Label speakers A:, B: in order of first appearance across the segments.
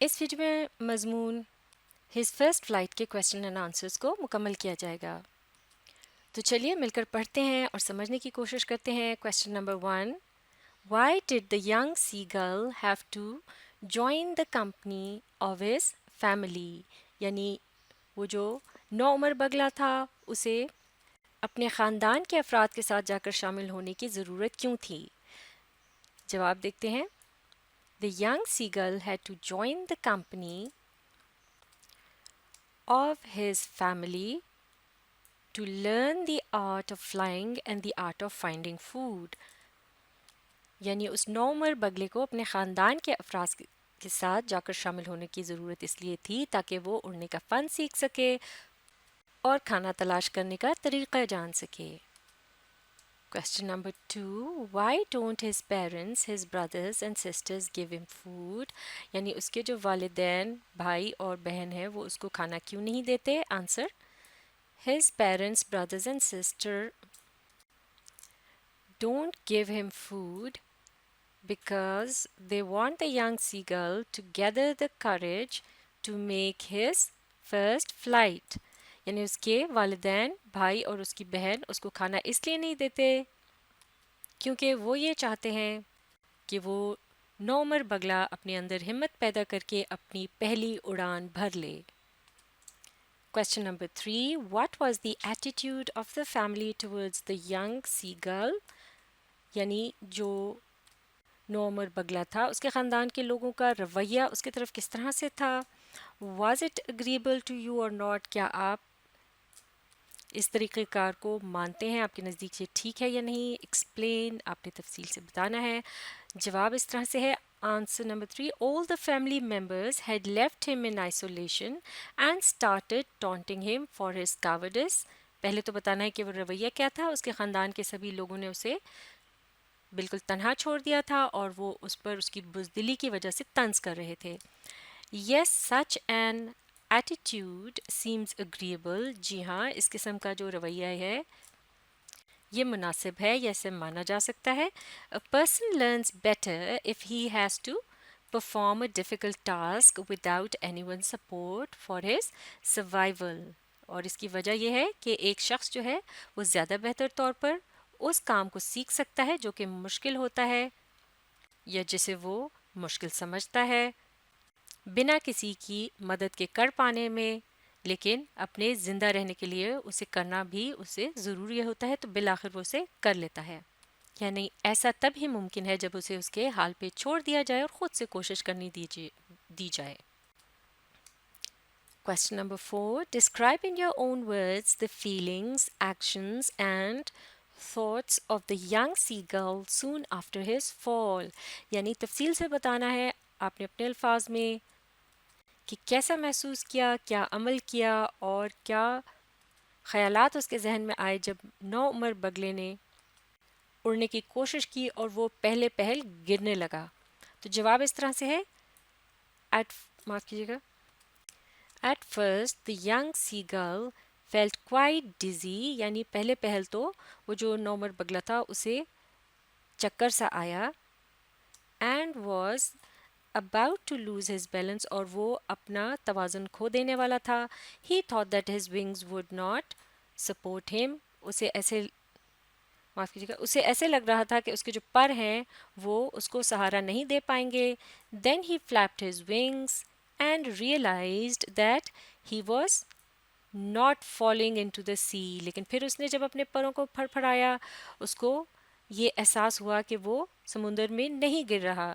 A: اس video میں مضمون his first flight کے کویشچن اینڈ آنسرس کو مکمل کیا جائے گا. تو چلیے مل کر پڑھتے ہیں اور سمجھنے کی کوشش کرتے ہیں. Question number 1: why did the young sea girl have to join the company of his family? یعنی وہ جو نوعمر بگلا تھا اسے اپنے خاندان کے افراد کے ساتھ جا کر شامل ہونے کی ضرورت کیوں تھی؟ جواب دیکھتے ہیں. The young seagull had to join the company of his family to learn the art of flying and the art of finding food. یعنی اس نوعمر بگلے کو اپنے خاندان کے افراد کے ساتھ جا کر شامل ہونے کی ضرورت اس لیے تھی تاکہ وہ اڑنے کا فن سیکھ سکے اور کھانا تلاش کرنے کا طریقہ جان سکے. Question number 2: Why don't his parents, his brothers and sisters give him food? یعنی اس کے جو والدین، بھائی اور بہن ہیں وہ اس کو کھانا کیوں نہیں دیتے؟ Answer: His parents, brothers and sister don't give him food because they want the young seagull to gather the courage to make his first flight. یعنی اس کے والدین، بھائی اور اس کی بہن اس کو کھانا اس لیے نہیں دیتے کیونکہ وہ یہ چاہتے ہیں کہ وہ نوعمر بگلا اپنے اندر ہمت پیدا کر کے اپنی پہلی اڑان بھر لے. Question number 3: What was the attitude of the family towards the young seagull? یعنی جو نوعمر بگلا تھا اس کے خاندان کے لوگوں کا رویہ اس کی طرف کس طرح سے تھا؟ Was it agreeable to you or not؟ کیا آپ اس طریقہ کار کو مانتے ہیں؟ آپ کے نزدیک یہ ٹھیک ہے یا نہیں؟ ایکسپلین، آپ نے تفصیل سے بتانا ہے. جواب اس طرح سے ہے. Answer number 3: All the family members had left him in isolation and started taunting him for his cowardice. پہلے تو بتانا ہے کہ وہ رویہ کیا تھا. اس کے خاندان کے سبھی لوگوں نے اسے بالکل تنہا چھوڑ دیا تھا اور وہ اس پر اس کی بزدلی کی وجہ سے طنز کر رہے تھے. Yes, such an attitude seems agreeable. جی ہاں، اس قسم کا جو رویہ ہے یہ مناسب ہے یا اسے مانا جا سکتا ہے. A person learns better if he has to perform a difficult task without anyone's support for his survival. اور اس کی وجہ یہ ہے کہ ایک شخص جو ہے وہ زیادہ بہتر طور پر اس کام کو سیکھ سکتا ہے جو کہ مشکل ہوتا ہے یا جسے وہ مشکل سمجھتا ہے بنا کسی کی مدد کے کر پانے میں، لیکن اپنے زندہ رہنے کے لیے اسے کرنا بھی اسے ضروری ہوتا ہے تو بالآخر وہ اسے کر لیتا ہے. یعنی ایسا تب ہی ممکن ہے جب اسے اس کے حال پہ چھوڑ دیا جائے اور خود سے کوشش کرنی دی جائے. Question number 4: Describe in your own words the feelings, actions and thoughts of the young seagull soon after his fall. یعنی تفصیل سے بتانا ہے آپ نے اپنے الفاظ میں کہ کیسا محسوس کیا، کیا عمل کیا اور کیا خیالات اس کے ذہن میں آئے جب نوعمر بگلے نے اڑنے کی کوشش کی اور وہ پہلے پہل گرنے لگا. تو جواب اس طرح سے ہے. معاف کیجیے گا. At first the young seagull felt quite dizzy. یعنی پہلے پہل تو وہ جو نوعمر بگلا تھا اسے چکر سا آیا. And was about to lose his balance اور وہ اپنا توازن کھو دینے والا تھا. He thought that his wings would not support him. اسے ایسے لگ رہا تھا کہ اس کے جو پر ہیں وہ اس کو سہارا نہیں دے پائیں گے. Then he flapped his wings and realized that he was not falling into the sea. لیکن پھر اس نے جب اپنے پروں کو پھڑ پھڑایا اس کو یہ احساس ہوا کہ وہ سمندر میں نہیں گر رہا.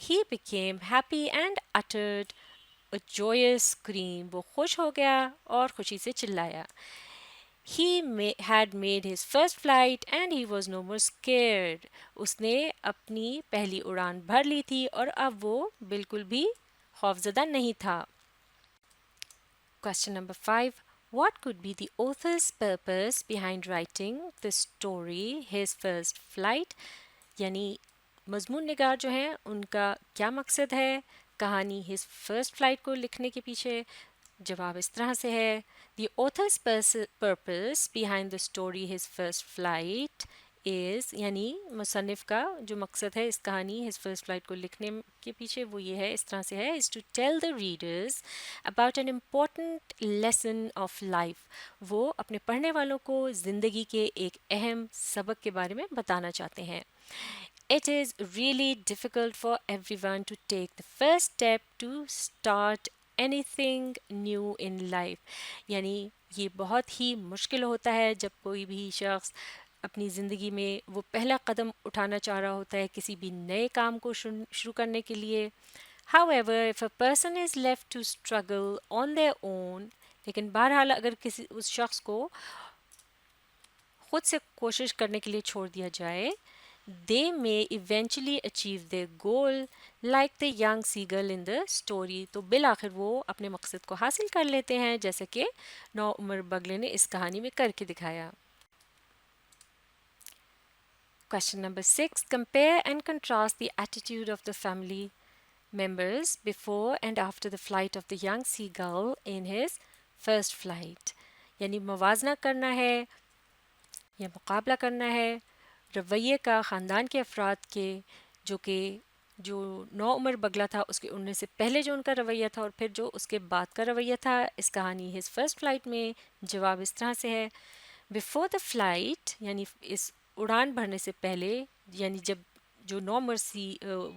A: He became happy and uttered a joyous scream. وہ خوش ہو گیا اور خوشی سے چلایا. He had made his first flight and he was no more scared. اس نے اپنی پہلی اڑان بھر لی تھی اور اب وہ بالکل بھی خوفزدہ نہیں تھا. Question number 5: What could be the author's purpose behind writing the story His First Flight? یعنی مضمون نگار جو ہیں ان کا کیا مقصد ہے کہانی His First Flight کو لکھنے کے پیچھے؟ جواب اس طرح سے ہے. The author's purpose behind the story His First Flight is یعنی مصنف کا جو مقصد ہے اس کہانی ہز فرسٹ فلائٹ کو لکھنے کے پیچھے وہ یہ ہے، اس طرح سے ہے، is to tell the readers about an important lesson of life. وہ اپنے پڑھنے والوں کو زندگی کے ایک اہم سبق کے بارے میں بتانا چاہتے ہیں. It is really difficult for everyone to take the first step to start anything new in life. یعنی یہ بہت ہی مشکل ہوتا ہے جب کوئی بھی شخص اپنی زندگی میں وہ پہلا قدم اٹھانا چاہ رہا ہوتا ہے کسی بھی نئے کام کو شروع کرنے کے لیے. However, if a person is left to struggle on their own, لیکن بہرحال اگر کسی اس شخص کو خود سے کوشش کرنے کے لیے چھوڑ دیا جائے، they may eventually achieve their goal like the young seagull in the story. تو بالآخر وہ اپنے مقصد کو حاصل کر لیتے ہیں جیسا کہ نوعمر بگلے نے اس کہانی میں کر کے دکھایا. Question number 6. Compare and contrast the attitude of the family members before and after the flight of the young seagull in his first flight. یعنی موازنہ کرنا ہے یا مقابلہ کرنا ہے رویے کا خاندان کے افراد کے جو نوعمر بگلا تھا اس کے اڑنے سے پہلے جو ان کا رویہ تھا اور پھر جو اس کے بعد کا رویہ تھا اس کہانی ہز فرسٹ فلائٹ میں. جواب اس طرح سے ہے، بفور دا فلائٹ یعنی اس اڑان بھرنے سے پہلے، یعنی جب جو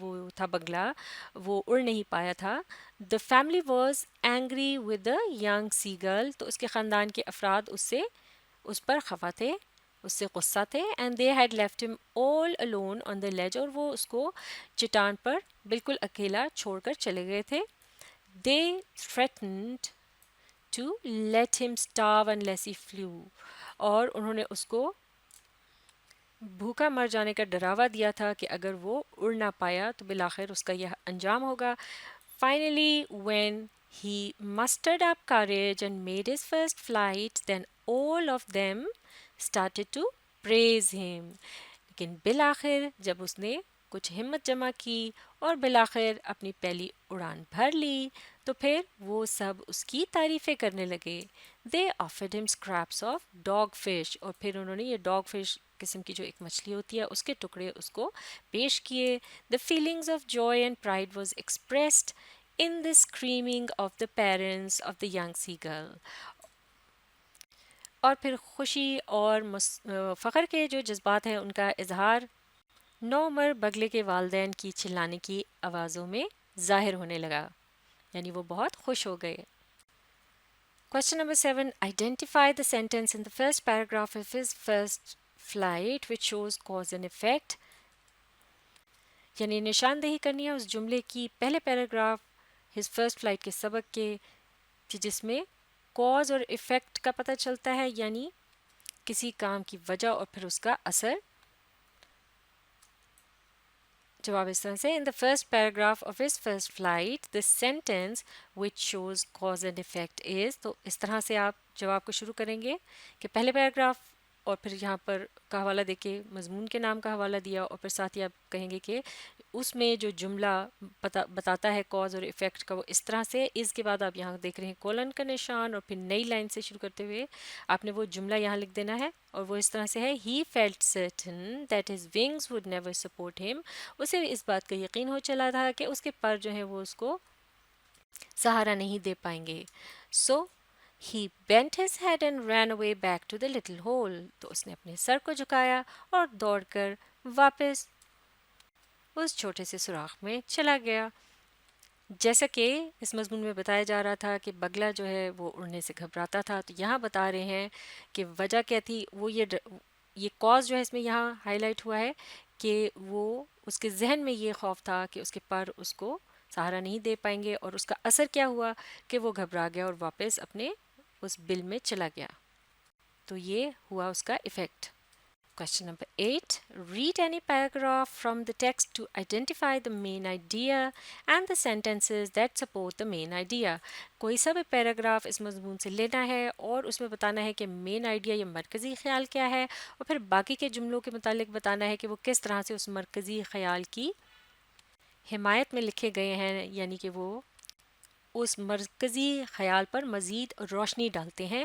A: وہ تھا بگلا وہ اڑ نہیں پایا تھا، the family was angry with the young sea girl, تو اس کے خاندان کے افراد اس پر خفا تھے، اس سے غصہ تھے. اینڈ دے ہیڈ لیفٹ ہم آل alone آن دا لیج، اور وہ اس کو چٹان پر بالکل اکیلا چھوڑ کر چلے گئے تھے. دے threatened to let him starve unless he flew، اور انہوں نے اس کو بھوکا مر جانے کا ڈراوا دیا تھا کہ اگر وہ اڑ نہ پایا تو بالآخر اس کا یہ انجام ہوگا. Finally, when he mustered up courage and made his first flight, then all of them started to praise him. لیکن بالآخر جب اس نے کچھ ہمت جمع کی اور بالآخر اپنی پہلی اڑان بھر لی تو پھر وہ سب اس کی تعریفیں کرنے لگے. They offered him scraps of dog fish، اور پھر انہوں نے یہ ڈاگ فش قسم کی جو ایک مچھلی ہوتی ہے اس کے ٹکڑے اس کو پیش کیے. The feelings of joy and pride was expressed in the screaming of the parents of the young seagull. اور پھر خوشی اور فخر کے جو جذبات ہیں ان کا اظہار نوعمر بگلے کے والدین کی چلانے کی آوازوں میں ظاہر ہونے لگا، یعنی وہ بہت خوش ہو گئے. Question number 7. Identify the sentence in the first paragraph of his first flight which shows cause and effect. یعنی نشاندہی کرنی ہے اس جملے کی پہلے پیراگراف his first flight کے سبق کے جس میں کاز اور افیکٹ کا پتہ چلتا ہے، یعنی کسی کام کی وجہ اور پھر اس کا اثر. جواب اس طرح سے، in the first paragraph of his first flight the sentence which shows cause and effect is، تو اس طرح سے آپ جواب کو شروع کریں گے کہ پہلے پیراگراف اور پھر یہاں پر کا حوالہ دے کے مضمون کے نام کا حوالہ دیا اور پھر ساتھ ہی آپ کہیں گے کہ اس میں جو جملہ بتاتا ہے کاز اور افیکٹ کا وہ اس طرح سے. اس کے بعد آپ یہاں دیکھ رہے ہیں کولن کا نشان اور پھر نئی لائن سے شروع کرتے ہوئے آپ نے وہ جملہ یہاں لکھ دینا ہے اور وہ اس طرح سے ہے، he felt certain that his wings would never support ہم، اسے اس بات کا یقین ہو چلا تھا کہ اس کے پر جو ہیں وہ اس کو سہارا نہیں دے پائیں گے. سو he bent his head and ran away back to the little hole، تو اس نے اپنے سر کو جھکایا اور دوڑ کر واپس اس چھوٹے سے سوراخ میں چلا گیا. جیسا کہ اس مضمون میں بتایا جا رہا تھا کہ بگلا جو ہے وہ اڑنے سے گھبراتا تھا، تو یہاں بتا رہے ہیں کہ وجہ کیا تھی. وہ یہ کاز جو ہے اس میں یہاں ہائی لائٹ ہوا ہے کہ وہ اس کے ذہن میں یہ خوف تھا کہ اس کے پر اس کو سہارا نہیں دے پائیں گے، اور اس کا اثر کیا ہوا کہ وہ گھبرا گیا اور واپس اپنے اس بل میں چلا گیا. تو یہ ہوا اس کا effect. Question number 8. Read any paragraph from the text to identify the main idea and the sentences that support the main idea. کوئی سا بھی پیراگراف اس مضمون سے لینا ہے اور اس میں بتانا ہے کہ مین آئیڈیا یا مرکزی خیال کیا ہے، اور پھر باقی کے جملوں کے متعلق بتانا ہے کہ وہ کس طرح سے اس مرکزی خیال کی حمایت میں لکھے گئے ہیں، یعنی کہ وہ اس مرکزی خیال پر مزید روشنی ڈالتے ہیں.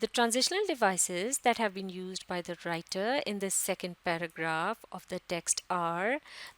A: The transitional devices that have been used by the writer in this second paragraph of the text are,